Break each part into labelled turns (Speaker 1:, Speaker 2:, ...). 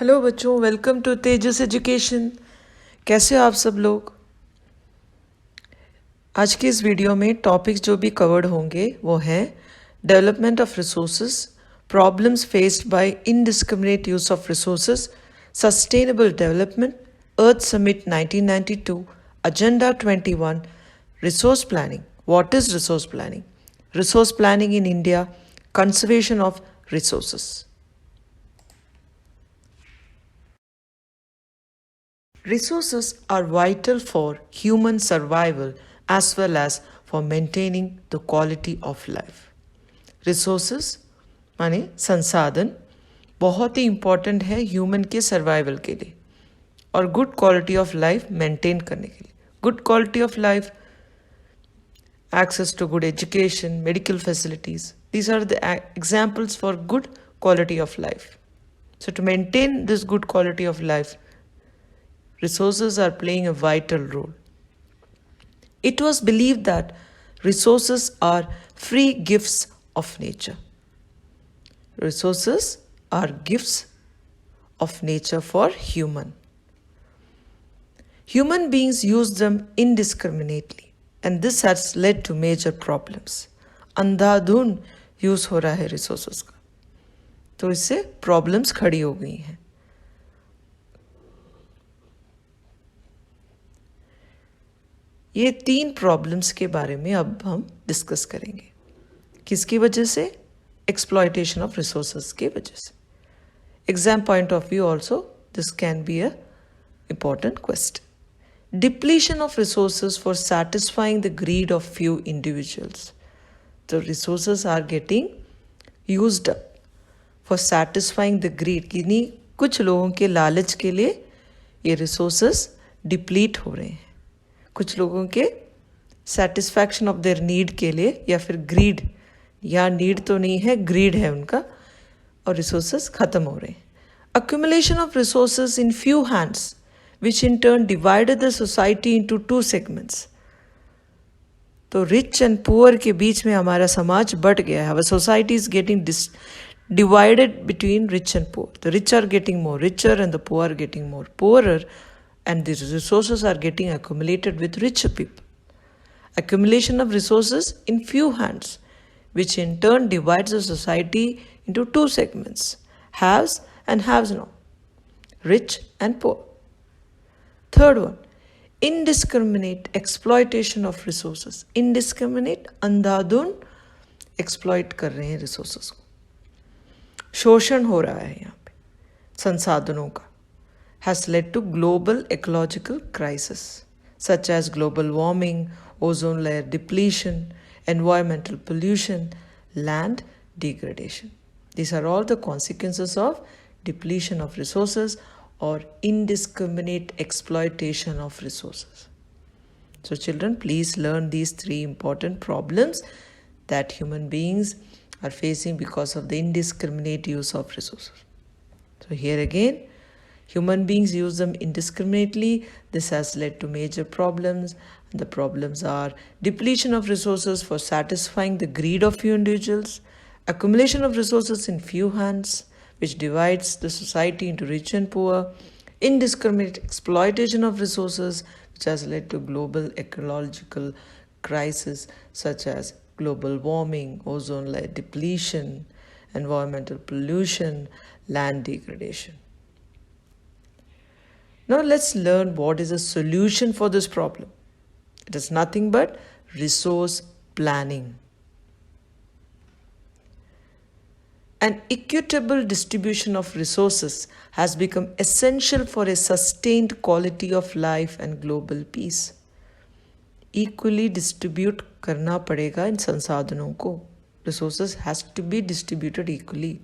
Speaker 1: Hello बच्चों, welcome to Tejas education. कैसे हो आप सब लोग? आज की इस वीडियो में टॉपिक्स जो भी कवर्ड होंगे वो हैं development of resources, problems faced by indiscriminate use of resources, sustainable development, earth summit 1992, agenda 21, resource planning, what is resource planning in India, conservation of resources. Resources are vital for human survival as well as for maintaining the quality of life. Resources माने संसाधन बहुत ही important है human के survival के लिए और good quality of life maintain करने के लिए। Good quality of life, access to good education, medical facilities. These are the examples for good quality of life. So to maintain this good quality of life, resources are playing a vital role. It was believed that resources are free gifts of nature. Resources are gifts of nature for human. Human beings use them indiscriminately and this has led to major problems. Andhadhun use हो रहा है resources का, तो इससे problems खड़ी हो गई हैं। ये 3 प्रॉब्लम्स के बारे में अब हम डिस्कस करेंगे। किसकी वजह से? एक्सप्लॉयटेशन ऑफ रिसोर्सेज की वजह से। Exam point of view also this can be a important question. Depletion of resources for satisfying the greed of few individuals. The resources are getting used up for satisfying the greed. किन्हीं कुछ लोगों के लालच के लिए ये resources deplete हो रहे हैं। कुछ लोगों के सेटिस्फैक्शन ऑफ देयर नीड के लिए, या फिर ग्रीड, या नीड तो नहीं है, ग्रीड है उनका, और रिसोर्सेज खत्म हो रहे हैं। Accumulation of resources in few hands which in turn divided the society into 2 segments. तो रिच एंड पुअर के बीच में हमारा समाज बट गया है। Our society is getting divided between rich and poor. The rich are getting more richer and the poor are getting more poorer, and the resources are getting accumulated with richer people. Accumulation of resources in few hands, which in turn divides the society into 2 segments, haves and haves not, rich and poor. Third one, indiscriminate exploitation of resources. Indiscriminate, Andhadhun exploit कर रहे हैं resources को। शोषण हो रहा है यहाँ पे संसाधनों का, has led to global ecological crisis such as global warming, ozone layer depletion, environmental pollution, land degradation. These are all the consequences of depletion of resources or indiscriminate exploitation of resources. So children, please learn these 3 important problems that human beings are facing because of the indiscriminate use of resources. So here again, human beings use them indiscriminately. This has led to major problems. The problems are depletion of resources for satisfying the greed of few individuals, accumulation of resources in few hands, which divides the society into rich and poor, indiscriminate exploitation of resources, which has led to global ecological crisis such as global warming, ozone layer depletion, environmental pollution, land degradation. Now let's learn what is a solution for this problem. It is nothing but resource planning. An equitable distribution of resources has become essential for a sustained quality of life and global peace. Equally distribute करना पड़ेगा इन संसाधनों को. Resources has to be distributed equally.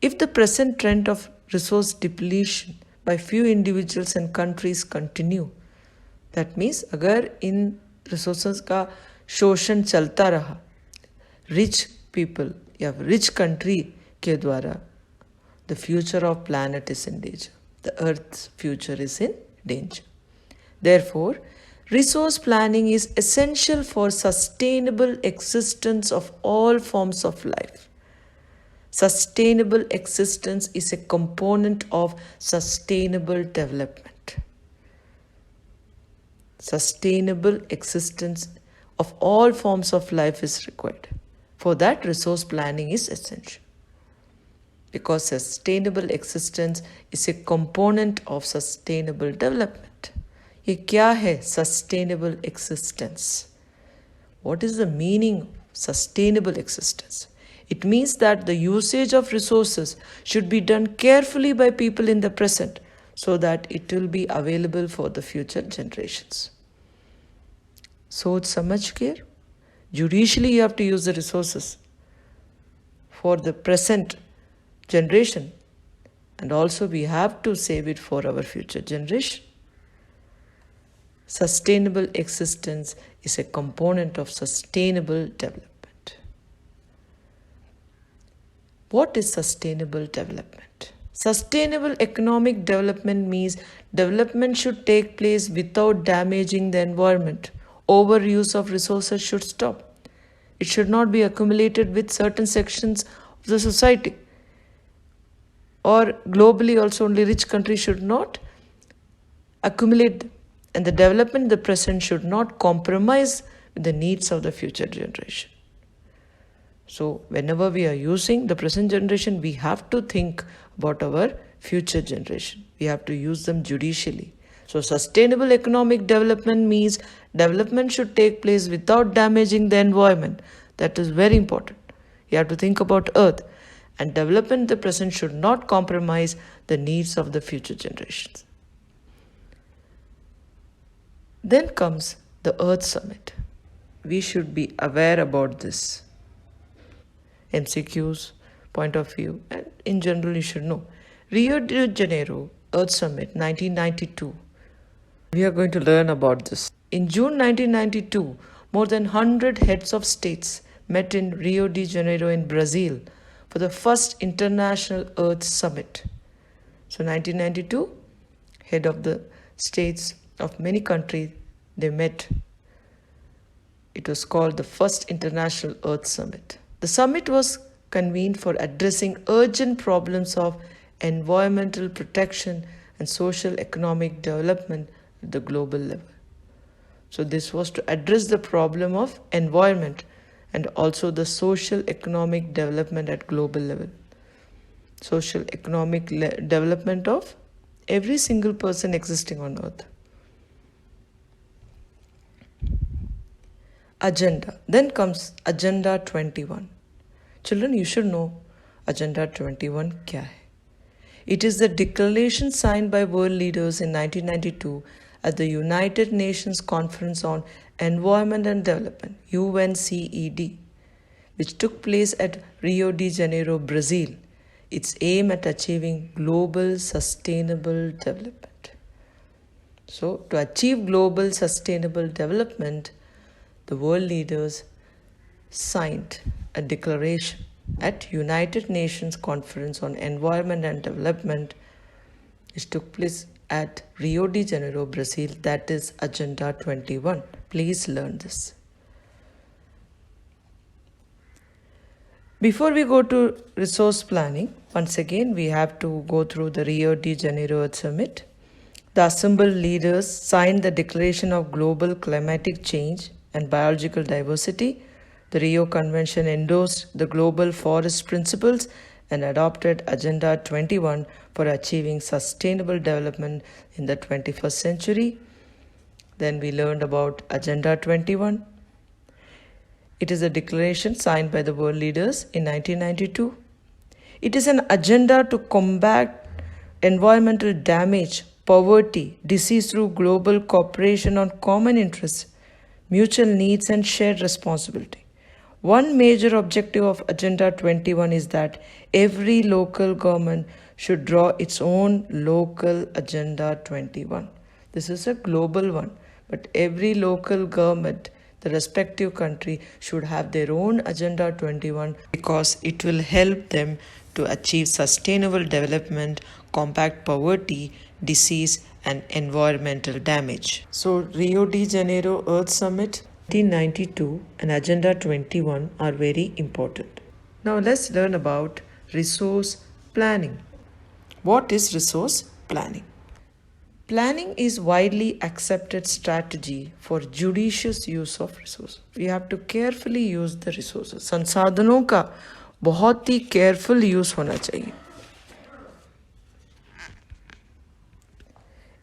Speaker 1: If the present trend of resource depletion by few individuals and countries continue, that means अगर इन resources का शोषण चलता रहा rich people या rich country के द्वारा, the future of planet is in danger. The earth's future is in danger. Therefore, resource planning is essential for sustainable existence of all forms of life. Sustainable existence is a component of sustainable development. Sustainable existence of all forms of life is required. For that, resource planning is essential. Because sustainable existence is a component of sustainable development. ये क्या है sustainable existence? What is the meaning of sustainable existence? It means that the usage of resources should be done carefully by people in the present so that it will be available for the future generations. सोच समझ कर judicially you have to use the resources for the present generation, and also we have to save it for our future generation. Sustainable existence is a component of sustainable development. What is sustainable development? Sustainable economic development means development should take place without damaging the environment. Overuse of resources should stop. It should not be accumulated with certain sections of the society. Or globally also, only rich countries should not accumulate, and the development in the present should not compromise with the needs of the future generation. So whenever we are using the present generation, we have to think about our future generation. We have to use them judicially. So sustainable economic development means development should take place without damaging the environment. That is very important. You have to think about Earth. And development in the present should not compromise the needs of the future generations. Then comes the Earth Summit. We should be aware about this. MCQs, point of view, and in general you should know. Rio de Janeiro Earth Summit 1992. We are going to learn about this. In June 1992, more than 100 heads of states met in Rio de Janeiro in Brazil for the first International Earth Summit. So 1992, head of the states of many countries, they met. It was called the first International Earth Summit. The summit was convened for addressing urgent problems of environmental protection and social economic development at the global level. So this was to address the problem of environment and also the social economic development at global level. Social economic development of every single person existing on earth. Agenda. Then comes Agenda 21. Children, you should know Agenda 21 kya hai. It is the declaration signed by world leaders in 1992 at the United Nations Conference on Environment and Development, UNCED, which took place at Rio de Janeiro, Brazil. Its aim at achieving global sustainable development. So, to achieve global sustainable development, the world leaders signed a declaration at United Nations Conference on Environment and Development, which took place at Rio de Janeiro, Brazil. That is Agenda 21. Please learn this. Before we go to resource planning, once again we have to go through the Rio de Janeiro Earth Summit. The assembled leaders signed the Declaration of Global Climatic Change and Biological Diversity. The Rio Convention endorsed the Global Forest Principles and adopted Agenda 21 for achieving sustainable development in the 21st century. Then we learned about Agenda 21. It is a declaration signed by the world leaders in 1992. It is an agenda to combat environmental damage, poverty, disease through global cooperation on common interests, mutual needs and shared responsibility. One major objective of Agenda 21 is that every local government should draw its own local Agenda 21. This is a global one, but every local government, the respective country, should have their own Agenda 21 because it will help them to achieve sustainable development, combat poverty, disease and environmental damage. So Rio de Janeiro Earth Summit 1992 and Agenda 21 are very important. Now let's learn about resource planning. What is resource planning? Planning is widely accepted strategy for judicious use of resources. We have to carefully use the resources. संसाधनों का बहुत ही careful use होना चाहिए.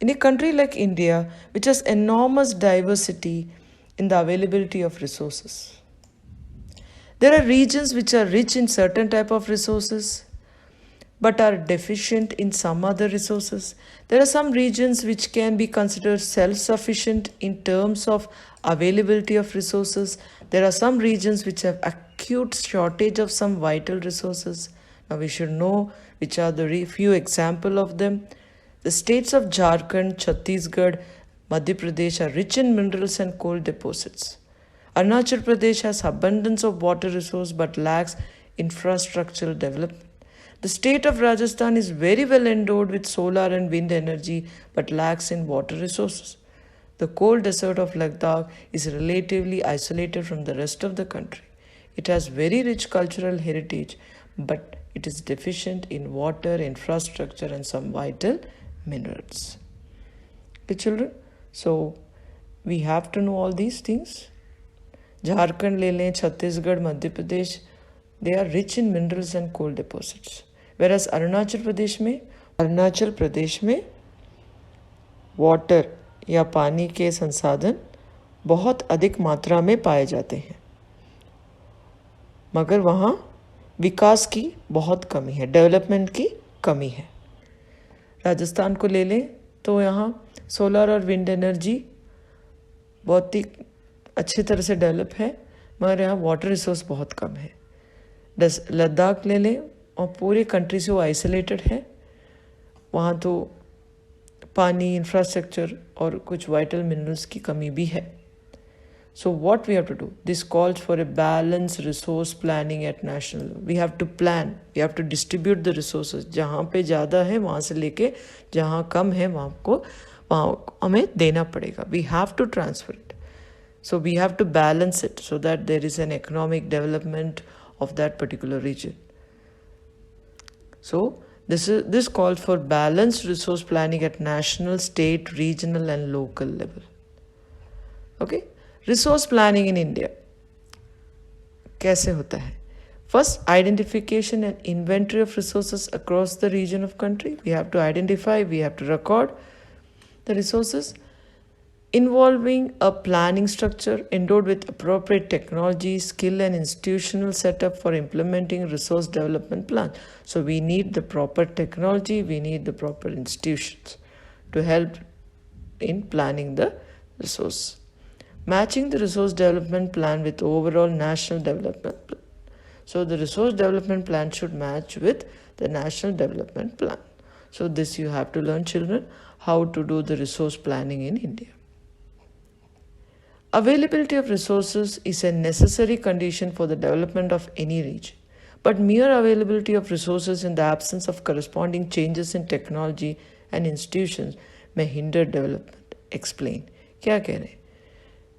Speaker 1: In a country like India, which has enormous diversity in the availability of resources, there are regions which are rich in certain type of resources but are deficient in some other resources. There are some regions which can be considered self-sufficient in terms of availability of resources. There are some regions which have acute shortage of some vital resources. Now we should know which are the few examples of them. The states of Jharkhand, Chhattisgarh, Madhya Pradesh are rich in minerals and coal deposits. Arunachal Pradesh has abundance of water resource but lacks infrastructural development. The state of Rajasthan is very well endowed with solar and wind energy but lacks in water resources. The cold desert of Ladakh is relatively isolated from the rest of the country. It has very rich cultural heritage but it is deficient in water, infrastructure and some vital minerals. Okay, children? So, we have to know all these things. Jharkhand, le lein, Chhattisgarh, Madhya Pradesh, they are rich in minerals and coal deposits. Whereas Arunachal Pradesh में water या पानी के संसाधन बहुत अधिक मात्रा में पाए जाते हैं मगर वहाँ विकास की बहुत कमी है, डेवलपमेंट की कमी है. राजस्थान को ले लें तो यहाँ सोलर और विंड एनर्जी बहुत ही अच्छी तरह से डेवलप है मगर यहाँ वाटर रिसोर्स बहुत कम है. लद्दाख ले लें और पूरे कंट्री से वो आइसोलेटेड है, वहाँ तो पानी, इंफ्रास्ट्रक्चर और कुछ वाइटल मिनरल्स की कमी भी है. So what we have to do, this calls for a balance resource planning at national. We have to plan, we have to distribute the resources. जहाँ पे ज़्यादा है वहाँ से लेके जहाँ कम है वहाँ हमें देना पड़ेगा. We have to transfer it. So we have to balance it so that there is an economic development of that particular region. So this calls for balanced resource planning at national, state, regional and local level. Okay, resource planning in India कैसे होता है? First, identification and inventory of resources across the region of country. We have to identify, we have to record the resources, involving a planning structure endowed with appropriate technology, skill and institutional setup for implementing resource development plan. So we need the proper technology, we need the proper institutions to help in planning the resource. Matching the resource development plan with overall national development plan. So the resource development plan should match with the national development plan. So this you have to learn, children, how to do the resource planning in India. Availability of resources is a necessary condition for the development of any region. But mere availability of resources in the absence of corresponding changes in technology and institutions may hinder development. Explain. क्या कह रहे हैं?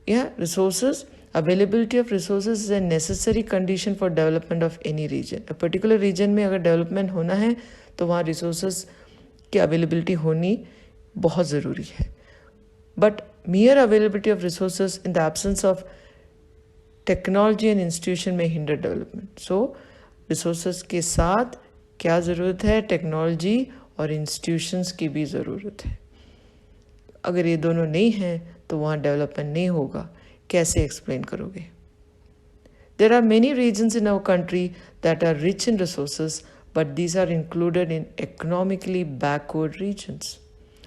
Speaker 1: Yeah, resources, availability of resources is a necessary condition for development of any region. A particular region में अगर development होना है तो वहाँ resources की availability होनी बहुत ज़रूरी है. But mere availability of resources in the absence of technology and institution may hinder development. So, resources के साथ क्या ज़रूरत है? टेक्नोलॉजी और इंस्टीट्यूशंस की भी ज़रूरत है. अगर ये दोनों नहीं हैं तो वहाँ डेवलपमेंट नहीं होगा. कैसे एक्सप्लेन करोगे? There are many regions in our country that are rich in resources, but these are included in economically backward regions.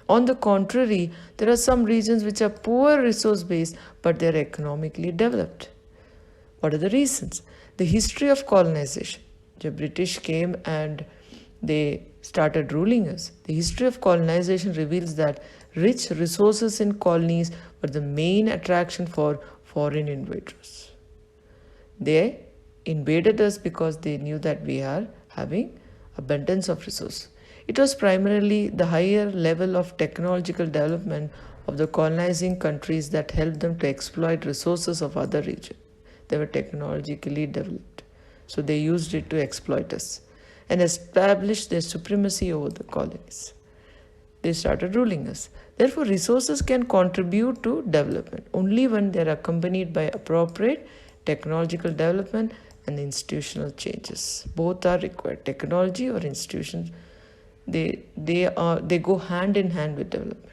Speaker 1: On the contrary, there are some regions which are poor resource based, but they are economically developed. What are the reasons? The history of colonization. The British came and they started ruling us. The history of colonization reveals that rich resources in colonies were the main attraction for foreign invaders. They invaded us because they knew that we are having abundance of resources. It was primarily the higher level of technological development of the colonizing countries that helped them to exploit resources of other regions. They were technologically developed, so they used it to exploit us. and established their supremacy over the colonies. They started ruling us. Therefore, resources can contribute to development only when they are accompanied by appropriate technological development and institutional changes. Both are required. Technology or institutions, they go hand in hand with development.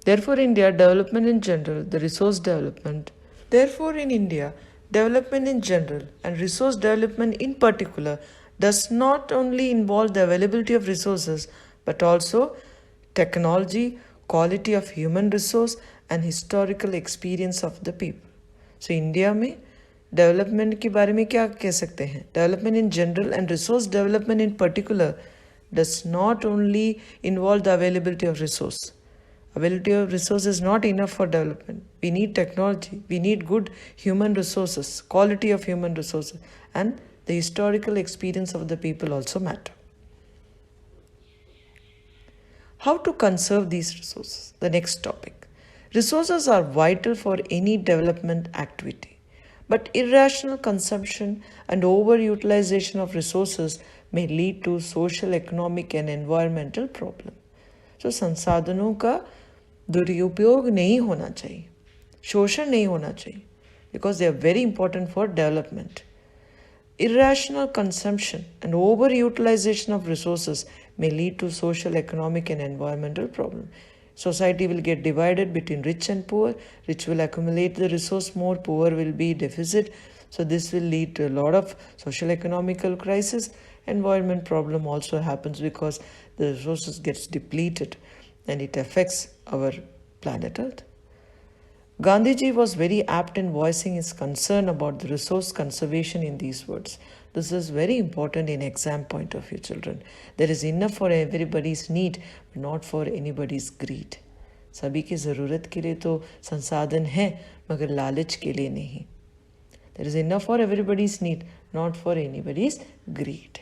Speaker 1: Therefore, India development in general, the resource development. Therefore, in India, development in general and resource development in particular does not only involve the availability of resources but also technology, quality of human resource and historical experience of the people. So India में development के बारे में क्या कह सकते हैं? Development in general and resource development in particular does not only involve the availability of resource. Availability of resource is not enough for development. We need technology. We need good human resources, quality of human resources, and the historical experience of the people also matter. How to conserve these resources? The next topic. Resources are vital for any development activity. But irrational consumption and overutilization of resources may lead to social, economic and environmental problems. So संसाधनों का दुरुपयोग नहीं होना चाहिए, शोषण नहीं होना चाहिए, because they are very important for development. Irrational consumption and overutilization of resources may lead to social, economic and environmental problems. Society will get divided between rich and poor. Rich will accumulate the resource more, poor will be deficit. So this will lead to a lot of social economical crisis. Environment problem also happens because the resources gets depleted and it affects our planet Earth. Gandhiji was very apt in voicing his concern about the resource conservation in these words. This is very important in exam point of view, children. There is enough for everybody's need, but not for anybody's greed. सभी की ज़रूरत के लिए तो संसाधन है, मगर लालच के लिए नहीं. There is enough for everybody's need, not for anybody's greed.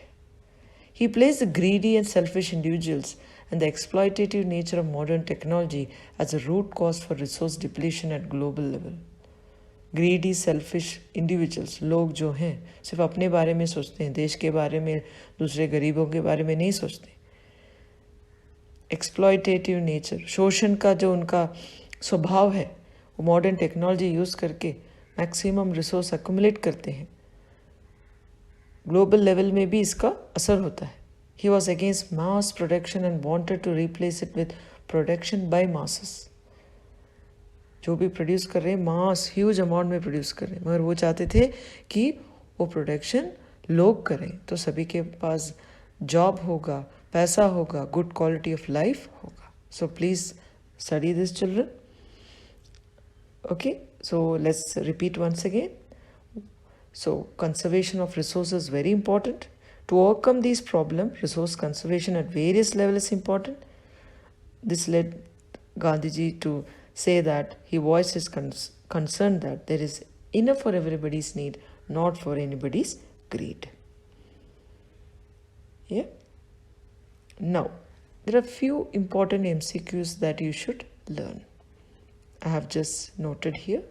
Speaker 1: He placed the greedy and selfish individuals and the exploitative nature of modern technology as a root cause for resource depletion at global level. Greedy, selfish individuals, लोग जो हैं सिर्फ अपने बारे में सोचते हैं, देश के बारे में, दूसरे गरीबों के बारे में नहीं सोचते. Exploitative nature, शोषण का जो उनका स्वभाव है, वो मॉडर्न टेक्नोलॉजी यूज़ करके मैक्सिमम रिसोर्स अक्यूमुलेट करते हैं. ग्लोबल लेवल में भी इसका असर होता है. He was against mass production and wanted to replace it with production by masses. जो भी प्रोड्यूस कर रहे हैं मास ह्यूज अमाउंट में प्रोड्यूस कर रहे हैं, मगर वो चाहते थे कि वो प्रोडक्शन लोग करें तो सभी के पास जॉब होगा, पैसा होगा, गुड क्वालिटी ऑफ लाइफ होगा. So please study this children. Okay, so let's repeat once again. So conservation of resources is very important. To overcome these problems, resource conservation at various levels is important. This led Gandhiji to say that he voiced his concern that there is enough for everybody's need, not for anybody's greed. Yeah. Now, there are few important MCQs that you should learn. I have just noted here.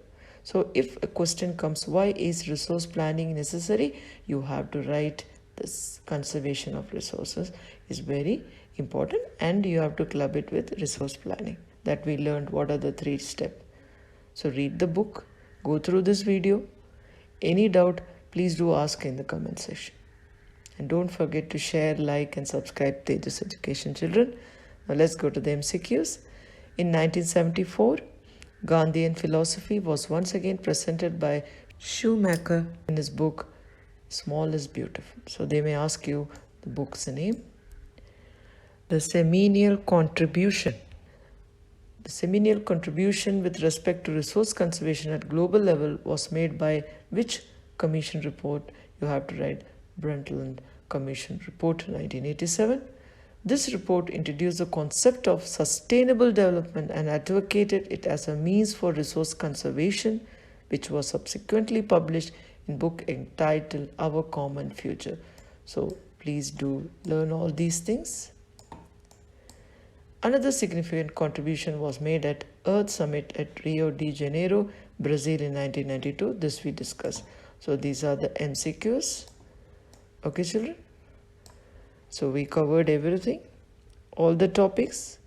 Speaker 1: So if a question comes, why is resource planning necessary? You have to write this. Conservation of resources is very important and you have to club it with resource planning that we learned what are the 3 steps. So read the book, go through this video. Any doubt, please do ask in the comment section. And don't forget to share, like and subscribe to Tejas Education, children. Now let's go to the MCQs. In 1974, Gandhian philosophy was once again presented by Schumacher in his book Small is Beautiful. So they may ask you the book's name. The seminal contribution. The seminal contribution with respect to resource conservation at global level was made by which commission report? You have to write Brundtland Commission Report 1987. This report introduced the concept of sustainable development and advocated it as a means for resource conservation, which was subsequently published in book entitled Our Common Future. So please do learn all these things. Another significant contribution was made at Earth Summit at Rio de Janeiro, Brazil in 1992. This we discussed. So these are the MCQs. Okay, children? So we covered everything, all the topics.